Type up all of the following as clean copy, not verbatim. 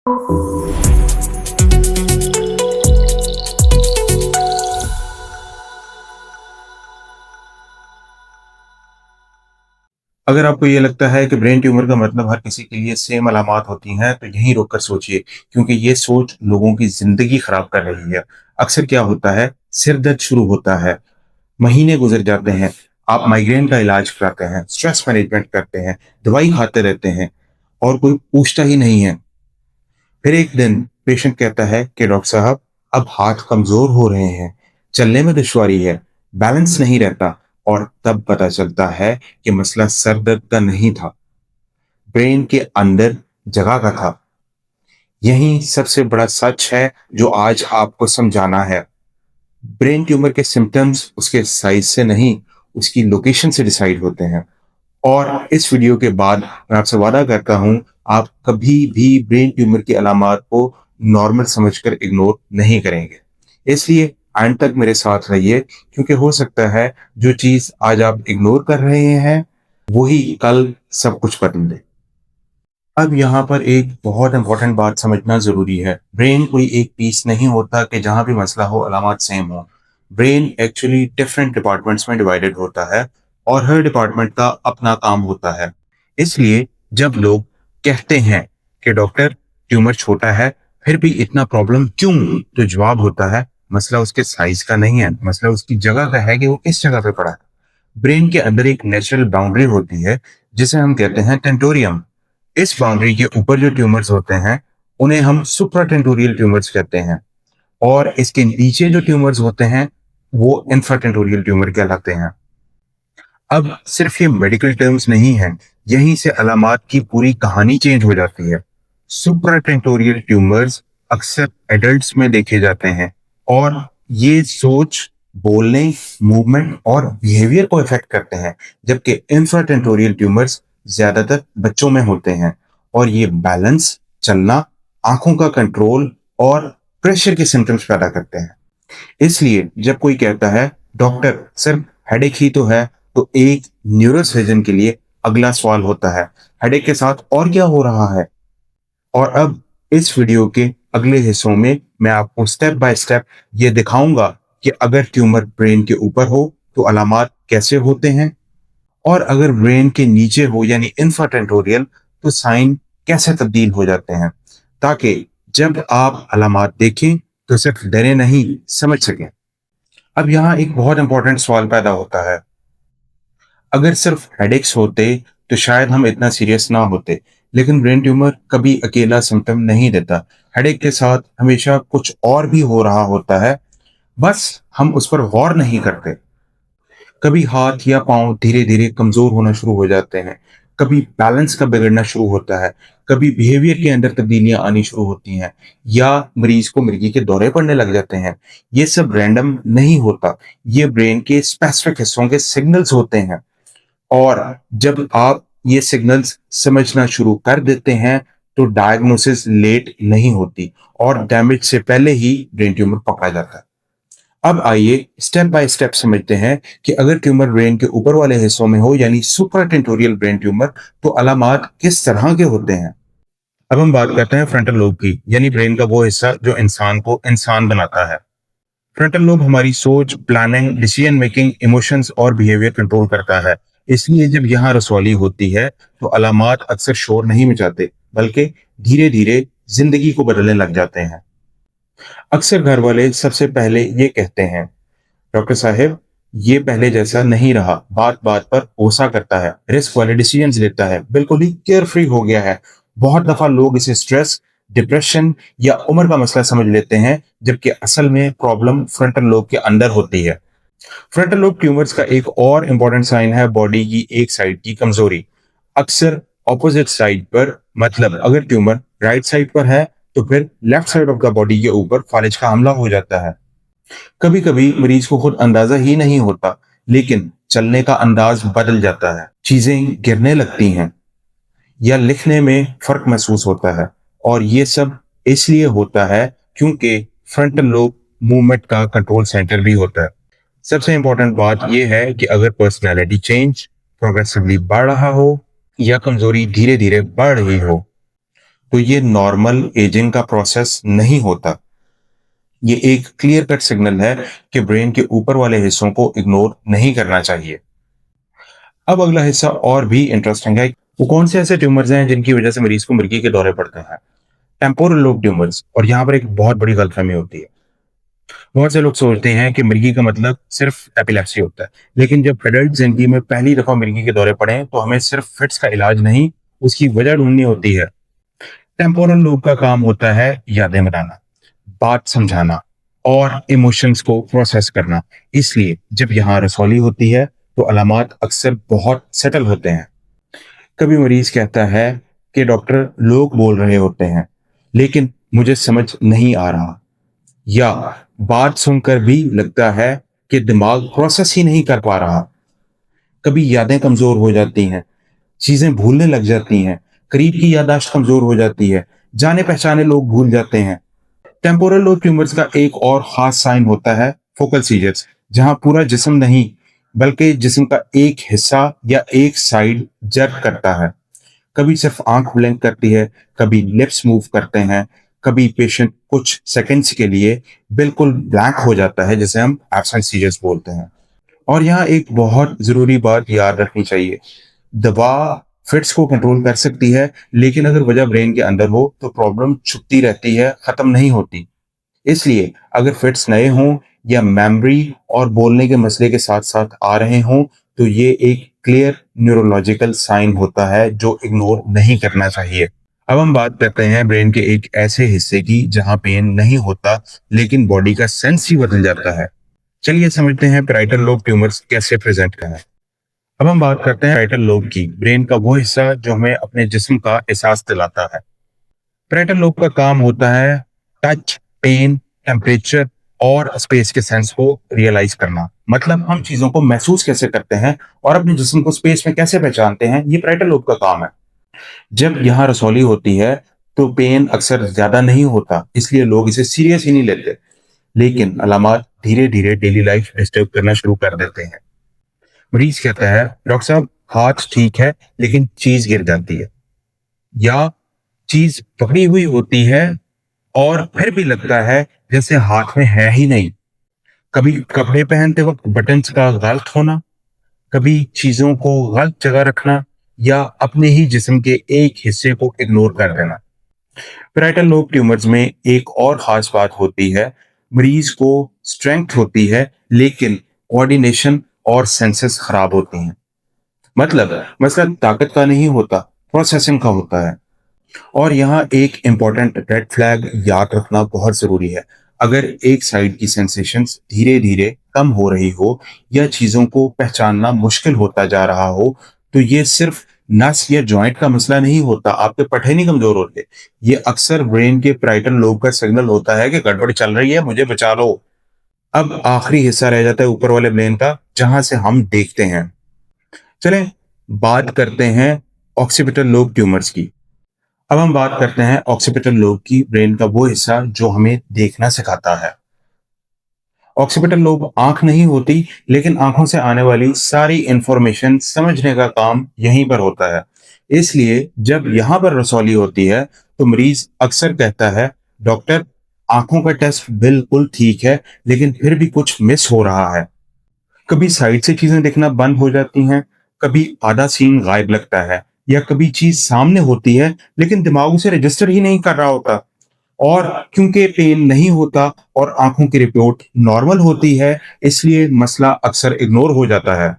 अगर आपको ये लगता है कि ब्रेन ट्यूमर का मतलब हर किसी के लिए सेम अलामात होती हैं, तो यहीं रोक कर सोचिए, क्योंकि ये सोच लोगों की ज़िंदगी खराब कर रही है। अक्सर क्या होता है, सिर दर्द शुरू होता है, महीने गुज़र जाते हैं, आप माइग्रेन का इलाज कराते हैं, स्ट्रेस मैनेजमेंट करते हैं, दवाई खाते रहते हैं और कोई पूछता ही नहीं है। फिर एक दिन पेशेंट कहता है कि डॉक्टर साहब, अब हाथ कमज़ोर हो रहे हैं, चलने में दुश्वारी है, बैलेंस नहीं रहता, और तब पता चलता है कि मसला सर दर्द का नहीं था, ब्रेन के अंदर जगह का था। यही सबसे बड़ा सच है जो आज आपको समझाना है। ब्रेन ट्यूमर के सिम्टम्स उसके साइज से नहीं, उसकी लोकेशन से डिसाइड होते हैं। और इस वीडियो के बाद मैं आपसे वादा करता हूं, आप कभी भी ब्रेन ट्यूमर की अलामात को नॉर्मल समझकर इग्नोर नहीं करेंगे। इसलिए एंड तक मेरे साथ रहिए, क्योंकि हो सकता है जो चीज आज आप इग्नोर कर रहे हैं वही कल सब कुछ बदल दे। अब यहाँ पर एक बहुत इंपॉर्टेंट बात समझना ज़रूरी है। ब्रेन कोई एक पीस नहीं होता कि जहाँ भी मसला हो अलामत सेम हो। ब्रेन एक्चुअली डिफरेंट डिपार्टमेंट्स में डिवाइडेड होता है और हर डिपार्टमेंट का अपना काम होता है। इसलिए जब लोग कहते हैं कि डॉक्टर ट्यूमर छोटा है फिर भी इतना प्रॉब्लम क्यों, तो जवाब होता है मसला उसके साइज का नहीं है, मसला उसकी जगह का है कि वो किस जगह पे पड़ा है। ब्रेन के अंदर एक नेचुरल बाउंड्री होती है जिसे हम कहते हैं टेंटोरियम। इस बाउंड्री के ऊपर जो ट्यूमर्स होते हैं उन्हें हम सुप्राटेंटोरियल ट्यूमर्स कहते हैं, और इसके नीचे जो ट्यूमर्स होते हैं वो इंफ्राटेंटोरियल ट्यूमर कहलाते हैं। अब सिर्फ ये मेडिकल टर्म्स नहीं हैं, यहीं से अलामात की पूरी कहानी चेंज हो जाती है। सुप्राटेंटोरियल ट्यूमर्स अक्सर एडल्ट्स में देखे जाते हैं और ये सोच, बोलने, मूवमेंट और बिहेवियर को इफेक्ट करते हैं, जबकि इंफ्राटेंटोरियल ट्यूमर्स ज्यादातर बच्चों में होते हैं और ये बैलेंस, चलना, आंखों का कंट्रोल और प्रेशर के सिम्टम्स पैदा करते हैं। इसलिए जब कोई कहता है डॉक्टर सिर्फ हेडेक ही तो है, तो एक न्यूरोसर्जन के लिए अगला सवाल होता है, हेडेक के साथ और क्या हो रहा है। और अब इस वीडियो के अगले हिस्सों में मैं आपको स्टेप बाय स्टेप ये दिखाऊंगा कि अगर ट्यूमर ब्रेन के ऊपर हो तो अलामात कैसे होते हैं, और अगर ब्रेन के नीचे हो यानी इंफ्राटेंटोरियल तो साइन कैसे तब्दील हो जाते हैं, ताकि जब आप अलामात देखें तो सिर्फ डरे नहीं, समझ सकें। अब यहाँ एक बहुत इंपॉर्टेंट सवाल पैदा होता है, अगर सिर्फ हेडेक्स होते तो शायद हम इतना सीरियस ना होते, लेकिन ब्रेन ट्यूमर कभी अकेला सिम्टम नहीं देता। हेडेक के साथ हमेशा कुछ और भी हो रहा होता है, बस हम उस पर गौर नहीं करते। कभी हाथ या पांव धीरे धीरे कमजोर होना शुरू हो जाते हैं, कभी बैलेंस का बिगड़ना शुरू होता है, कभी बिहेवियर के अंदर तब्दीलियां आनी शुरू होती हैं, या मरीज को मिर्गी के दौरे पड़ने लग जाते हैं। ये सब रैंडम नहीं होता, ये ब्रेन के स्पेसिफिक हिस्सों के सिग्नल्स होते हैं। और जब आप ये सिग्नल्स समझना शुरू कर देते हैं तो डायग्नोसिस लेट नहीं होती और डैमेज से पहले ही ब्रेन ट्यूमर पकड़ा जाता है। अब आइए स्टेप बाय स्टेप समझते हैं कि अगर ट्यूमर ब्रेन के ऊपर वाले हिस्सों में हो यानी सुप्राटेंटोरियल ब्रेन ट्यूमर, तो अलामात किस तरह के होते हैं। अब हम बात करते हैं फ्रंटल लोब की, यानी ब्रेन का वो हिस्सा जो इंसान को इंसान बनाता है। फ्रंटल लोब हमारी सोच, प्लानिंग, डिसीजन मेकिंग, इमोशंस और बिहेवियर कंट्रोल करता है। इसलिए जब यहाँ रसौली होती है तो अलामात अक्सर शोर नहीं मचाते, बल्कि धीरे धीरे जिंदगी को बदलने लग जाते हैं। अक्सर घर वाले सबसे पहले ये कहते हैं, डॉक्टर साहब ये पहले जैसा नहीं रहा, बात बात पर गुस्सा करता है, रिस्क वाले डिसीजंस लेता है, बिल्कुल ही केयर फ्री हो गया है। बहुत दफा लोग इसे स्ट्रेस, डिप्रेशन या उम्र का मसला समझ लेते हैं, जबकि असल में प्रॉब्लम फ्रंटल लोब के अंदर होती है। फ्रंटल लोब ट्यूमर्स का एक और इम्पोर्टेंट साइन है बॉडी की एक साइड की कमजोरी, अक्सर ऑपोजिट साइड पर। मतलब अगर ट्यूमर राइट साइड पर है तो फिर left side of the body के ऊपर फालिज का हमला हो जाता है। कभी कभी मरीज को खुद अंदाजा ही नहीं होता, लेकिन चलने का अंदाज बदल जाता है, चीजें गिरने लगती हैं या लिखने में फर्क महसूस होता है। और ये सब इसलिए होता है क्योंकि फ्रंटल लोब मूवमेंट का कंट्रोल सेंटर भी होता है। सबसे इंपॉर्टेंट बात यह है कि अगर पर्सनैलिटी चेंज प्रोग्रेसिवली बढ़ रहा हो या कमजोरी धीरे धीरे बढ़ रही हो, तो ये नॉर्मल एजिंग का प्रोसेस नहीं होता। ये एक क्लियर कट सिग्नल है कि ब्रेन के ऊपर वाले हिस्सों को इग्नोर नहीं करना चाहिए। अब अगला हिस्सा और भी इंटरेस्टिंग है। वो कौन से ऐसे ट्यूमर्स हैं जिनकी वजह से मरीज को मिर्गी के दौरे पड़ते हैं? Temporal lobe tumours. और यहाँ पर एक बहुत बड़ी गलतफहमी होती है। बहुत से लोग सोचते हैं कि मिर्गी का मतलब सिर्फ एपिलेप्सी होता है, लेकिन जब एडल्ट जिंदगी में पहली दफा मिर्गी के दौरे पड़े तो हमें सिर्फ फिट्स का इलाज नहीं, उसकी वजह ढूंढनी होती है। टेम्पोरल लोब का काम होता है यादें बनाना, बात समझाना और इमोशंस को प्रोसेस करना। इसलिए जब यहाँ रसौली होती है तो अलामात अक्सर बहुत सेटल होते हैं। कभी मरीज कहता है कि डॉक्टर, लोग बोल रहे होते हैं लेकिन मुझे समझ नहीं आ रहा, या बात सुनकर भी लगता है कि दिमाग प्रोसेस ही नहीं कर पा रहा। कभी यादें कमजोर हो जाती हैं, चीजें भूलने लग जाती हैं, करीब की याददाश्त कमजोर हो जाती है, जाने पहचाने लोग भूल जाते हैं। टेम्पोरल लोब ट्यूमर्स का एक और खास साइन होता है फोकल सीजर्स, जहां पूरा जिस्म नहीं बल्कि जिस्म का एक हिस्सा या एक साइड जर्क करता है। कभी सिर्फ आंख ब्लिंक करती है, कभी लिप्स मूव करते हैं, कभी पेशेंट कुछ सेकंड्स के लिए बिल्कुल ब्लैंक हो जाता है, जिसे हम एब्सेंट सीजर्स बोलते हैं। और यहाँ एक बहुत जरूरी बात याद रखनी चाहिए। दवा फिट्स को कंट्रोल कर सकती है, लेकिन अगर वजह ब्रेन के अंदर हो तो प्रॉब्लम छुपती रहती है, खत्म नहीं होती। इसलिए अगर फिट्स नए हों या मेमोरी और बोलने के मसले के साथ साथ आ रहे हों, तो ये एक क्लियर न्यूरोलॉजिकल साइन होता है जो इग्नोर नहीं करना चाहिए। अब हम बात करते हैं ब्रेन के एक ऐसे हिस्से की जहां पेन नहीं होता, लेकिन बॉडी का सेंस ही बदल जाता है। चलिए समझते हैं पैराइटल लोब ट्यूमर्स कैसे प्रेजेंट करें। अब हम बात करते हैं पैराइटल लोब की, ब्रेन का वो हिस्सा जो हमें अपने जिस्म का एहसास दिलाता है। पैराइटल लोब का काम होता है टच, पेन, टेम्परेचर और स्पेस के सेंस को रियलाइज करना। मतलब हम चीजों को महसूस कैसे करते हैं और अपने जिस्म को स्पेस में कैसे पहचानते हैं, ये पैराइटल लोब का काम है। जब यहाँ रसौली होती है तो पेन अक्सर ज्यादा नहीं होता, इसलिए लोग इसे सीरियस ही नहीं लेते, लेकिन अलामात धीरे धीरे डेली लाइफ डिस्टर्ब करना शुरू कर देते हैं। मरीज कहता है, डॉक्टर साहब हाथ ठीक है लेकिन चीज गिर जाती है, या चीज पकड़ी हुई होती है और फिर भी लगता है जैसे हाथ में है ही नहीं। कभी कपड़े पहनते वक्त बटन्स का गलत होना, कभी चीजों को गलत जगह रखना, या अपने ही जिस्म के एक हिस्से को इग्नोर कर देना। पैराइटल लोब ट्यूमर्स में एक और खास बात होती है, मरीज को स्ट्रेंथ होती है लेकिन कोऑर्डिनेशन और सेंसेस खराब होती हैं। मतलब मसला ताकत का नहीं होता, प्रोसेसिंग का होता है। और यहाँ एक इंपॉर्टेंट रेड फ्लैग याद रखना बहुत जरूरी है। अगर एक साइड की सेंसेशंस धीरे धीरे कम हो रही हो या चीजों को पहचानना मुश्किल होता जा रहा हो, तो ये सिर्फ नस या जॉइंट का मसला नहीं होता, आपके पट्टे नहीं कमजोर होते। ये अक्सर ब्रेन के पैराइटल लोब का सिग्नल होता है कि गड़बड़ चल रही है, मुझे बचा लो। अब आखिरी हिस्सा रह जाता है ऊपर वाले ब्रेन का, जहां से हम देखते हैं। चलें बात करते हैं ऑक्सीपिटल लोब ट्यूमर्स की। अब हम बात करते हैं ऑक्सीपिटल लोब की, ब्रेन का वो हिस्सा जो हमें देखना सिखाता है। ऑक्सीपिटल लोब आंख नहीं होती, लेकिन आंखों से आने वाली सारी इंफॉर्मेशन समझने का काम यहीं पर होता है। इसलिए जब यहां पर रसौली होती है तो मरीज अक्सर कहता है, डॉक्टर आंखों का टेस्ट बिल्कुल ठीक है लेकिन फिर भी कुछ मिस हो रहा है। कभी साइड से चीजें दिखना बंद हो जाती हैं, कभी आधा सीन गायब लगता है, या कभी चीज सामने होती है लेकिन दिमाग उसे रजिस्टर ही नहीं कर रहा होता। और क्योंकि पेन नहीं होता और आंखों की रिपोर्ट नॉर्मल होती है, इसलिए मसला अक्सर इग्नोर हो जाता है।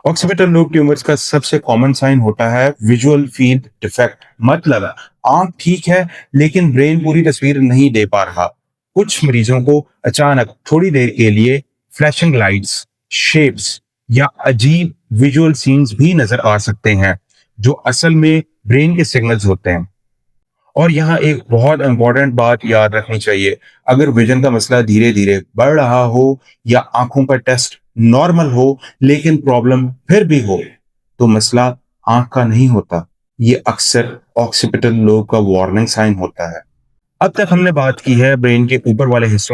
ऑक्सीपिटल लोब ट्यूमर्स का सबसे कॉमन साइन होता है विजुअल फील्ड डिफेक्ट। मतलब आंख ठीक है लेकिन ब्रेन पूरी तस्वीर नहीं दे पा रहा। कुछ मरीजों को अचानक थोड़ी देर के लिए फ्लैशिंग लाइट्स, शेप्स या अजीब विजुअल सीन्स भी नजर आ सकते हैं, जो असल में ब्रेन के सिग्नल्स होते हैं। और यहाँ एक बहुत इंपॉर्टेंट बात याद रखनी चाहिए, अगर विजन का मसला धीरे धीरे बढ़ रहा हो या आंखों का टेस्ट नॉर्मल हो लेकिन प्रॉब्लम फिर भी हो, तो मसला आंख का नहीं होता, ये अक्सर ऑक्सीपिटल लोब का वार्निंग साइन होता है। अब तक हमने बात की है ब्रेन के ऊपर वाले हिस्सों